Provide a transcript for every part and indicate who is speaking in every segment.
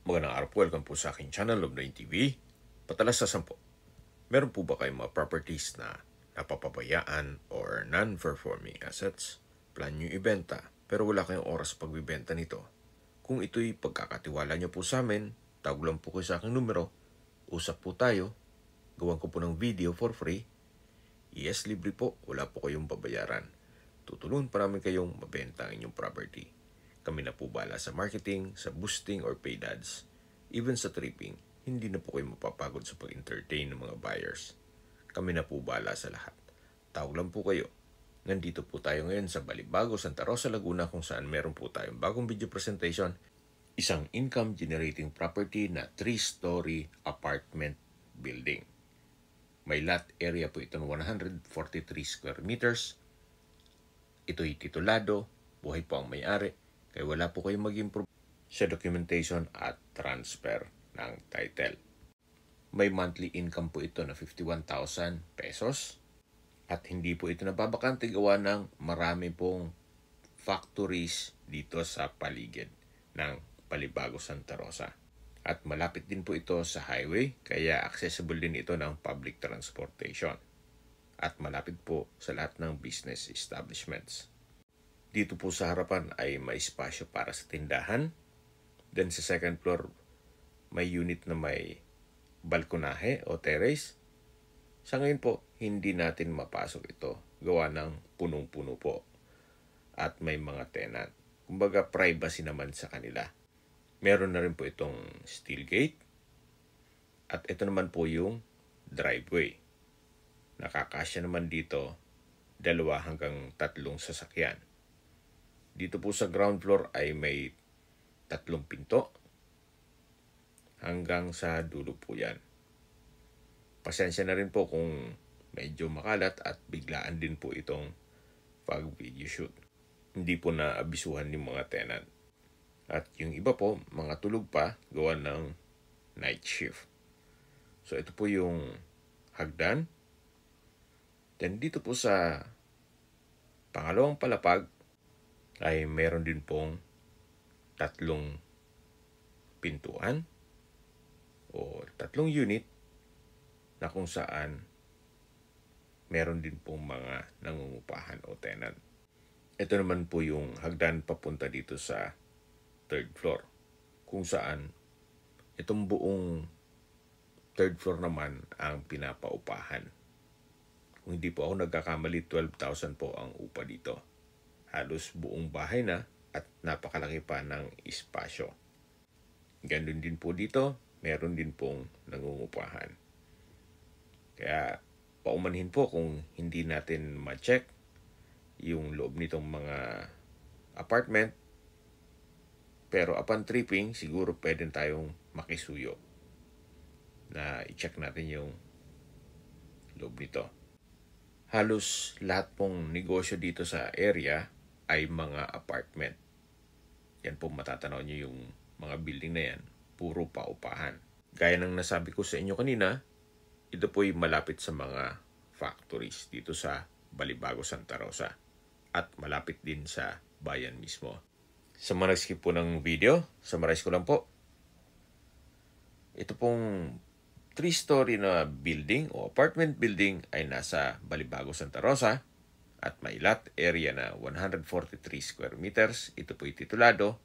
Speaker 1: Magandang araw po, welcome po sa aking channel, Lobnoy TV. Patalas sa 10. Meron po ba kayong mga properties na napapabayaan or non-performing assets? Plan nyo ibenta, pero wala kayong oras pagbibenta nito. Kung ito'y pagkakatiwala nyo po sa amin, tawag lang po kayo sa aking numero, usap po tayo, gawan ko po ng video for free. Yes, libre po, wala po kayong babayaran. Tutulungan pa namin kayong mabenta ang inyong property. Kami na po bala sa marketing, sa boosting or paid ads. Even sa tripping, hindi na po kayo mapapagod sa pag-entertain ng mga buyers. Kami na po bala sa lahat. Tawag lang po kayo. Nandito po tayo ngayon sa Balibago, Santa Rosa, Laguna kung saan meron po tayong bagong video presentation. Isang income-generating property na 3-story apartment building. May lot area po ito ng 143 square meters. Ito'y titulado, buhay po ang may-ari, kaya wala po kayong mag-improve sa documentation at transfer ng title. May monthly income po ito na 51,000 pesos at hindi po ito nababakante gawa ng marami pong factories dito sa paligid ng Balibago, Santa Rosa. At malapit din po ito sa highway kaya accessible din ito ng public transportation. At malapit po sa lahat ng business establishments. Dito po sa harapan ay may espasyo para sa tindahan. Then sa second floor, may unit na may balkonahe o terrace. Sa ngayon po, hindi natin mapasok ito. Gawa ng punong-puno po. At may mga tenant. Kumbaga privacy naman sa kanila. Meron na rin po itong steel gate. At ito naman po yung driveway. Nakakasya naman dito 2 hanggang 3 sasakyan. Dito po sa ground floor ay may 3 pinto. Hanggang sa dulo po yan. Pasensya na rin po kung medyo makalat at biglaan din po itong pag-video shoot. Hindi po naabisuhan ng mga tenant. At yung iba po, mga tulog pa, gawa ng night shift. So ito po yung hagdan. Then dito po sa pangalawang palapag ay meron din pong 3 pintuan o 3 unit na kung saan meron din pong mga nangungupahan o tenant. Ito naman po yung hagdan papunta dito sa 3rd floor kung saan itong buong 3rd floor naman ang pinapaupahan. Kung hindi po ako nagkakamali, 12,000 po ang upa dito. Halos buong bahay na at napakalaki pa ng espasyo. Ganun din po dito, meron din pong nangungupahan. Kaya paumanhin po kung hindi natin ma-check yung loob nitong mga apartment. Pero upon tripping, siguro pwede tayong makisuyo na i-check natin yung loob nito. Halos lahat pong negosyo dito sa area ay mga apartment. Yan po matatanaw nyo yung mga building na yan. Puro paupahan. Gaya ng nasabi ko sa inyo kanina, ito po'y malapit sa mga factories dito sa Balibago, Santa Rosa. At malapit din sa bayan mismo. Sa mga nag-skip po ng video, summarize ko lang po. Ito pong 3-story na building o apartment building ay nasa Balibago, Santa Rosa. At may lot area na 143 square meters. Ito po'y titulado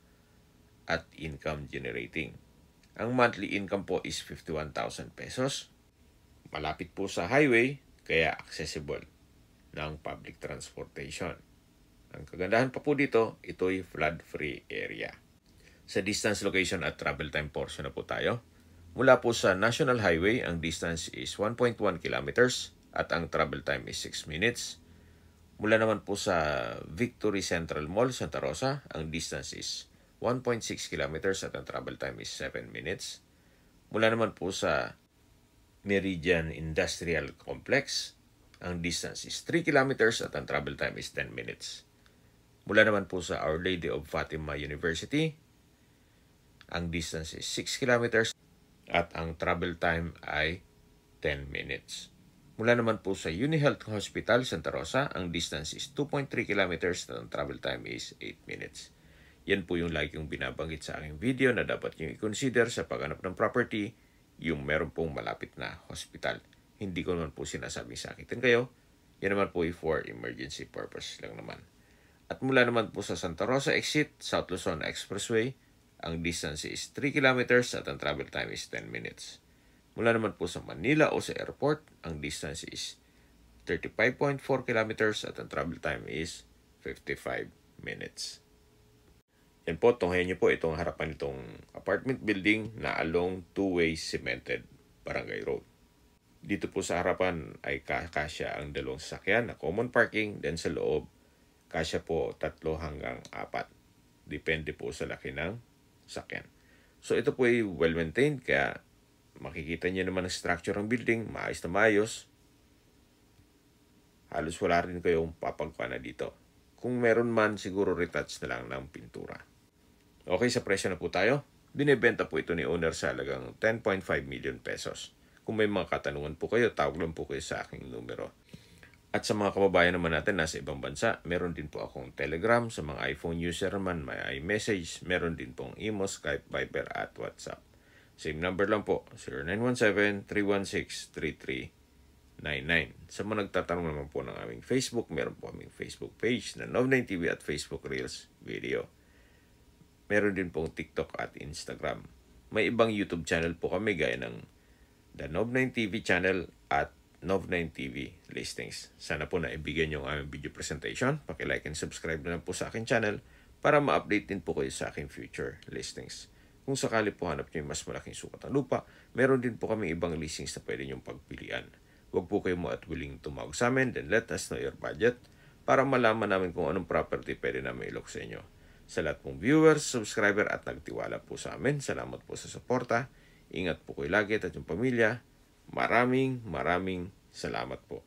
Speaker 1: at income generating. Ang monthly income po is 51,000 pesos. Malapit po sa highway, kaya accessible ng public transportation. Ang kagandahan pa po dito, ito'y flood-free area. Sa distance, location at travel time portion na po tayo. Mula po sa National Highway, ang distance is 1.1 kilometers at ang travel time is 6 minutes. Mula naman po sa Victory Central Mall, Santa Rosa, ang distance is 1.6 kilometers at ang travel time is 7 minutes. Mula naman po sa Meridian Industrial Complex, ang distance is 3 kilometers at ang travel time is 10 minutes. Mula naman po sa Our Lady of Fatima University, ang distance is 6 kilometers at ang travel time ay 10 minutes. Mula naman po sa UniHealth Hospital, Santa Rosa, ang distance is 2.3 kilometers at ang travel time is 8 minutes. Yan po yung lagi kong binabanggit sa aking video na dapat nyo i-consider sa paghanap ng property, yung meron pong malapit na hospital. Hindi ko naman po sinasabing sakitin kayo. Yan naman po for emergency purpose lang naman. At mula naman po sa Santa Rosa exit, South Luzon Expressway, ang distance is 3 kilometers at ang travel time is 10 minutes. Mula naman po sa Manila o sa airport, ang distance is 35.4 kilometers at ang travel time is 55 minutes. Yan po, tunghayan niyo po itong harapan nitong apartment building na along two-way cemented barangay road. Dito po sa harapan ay kasya ang dalawang sasakyan na common parking, then sa loob, kasya po 3 hanggang 4. Depende po sa laki ng sasakyan. So ito po ay well-maintained, kaya makikita niyo naman ang structure ng building, maayos na maayos. Halos wala rin kayong papagpana dito. Kung meron man, siguro retouch na lang ng pintura. Okay, sa presyo na po tayo. Binibenta po ito ni owner sa halagang 10.5 million pesos. Kung may mga katanungan po kayo, tawag lang po kayo sa aking numero. At sa mga kababayan naman natin nasa ibang bansa, meron din po akong Telegram. Sa mga iPhone user naman, may iMessage. Meron din pong Imo, Skype, Viber at WhatsApp. Same number lang po, 0917-316-3399. Sa mga nagtatanong naman po ng aming Facebook, meron po aming Facebook page na Nov9TV at Facebook Reels Video. Meron din pong TikTok at Instagram. May ibang YouTube channel po kami gaya ng The Nov9TV channel at Nov9TV Listings. Sana po naibigyan nyo ang aming video presentation. Paki-like and subscribe na lang po sa aking channel para ma-update din po kayo sa aking future listings. Kung sakali po hanap nyo yung mas malaking sukat ng lupa, meron din po kami ibang listings na pwede nyong pagpilian. Huwag po kayo mo at willing tumawag sa amin, then let us know your budget para malaman namin kung anong property pwede namin ilok sa inyo. Sa lahat pong viewers, subscriber at nagtiwala po sa amin, salamat po sa suporta. Ingat po kayo lagi at yung pamilya. Maraming salamat po.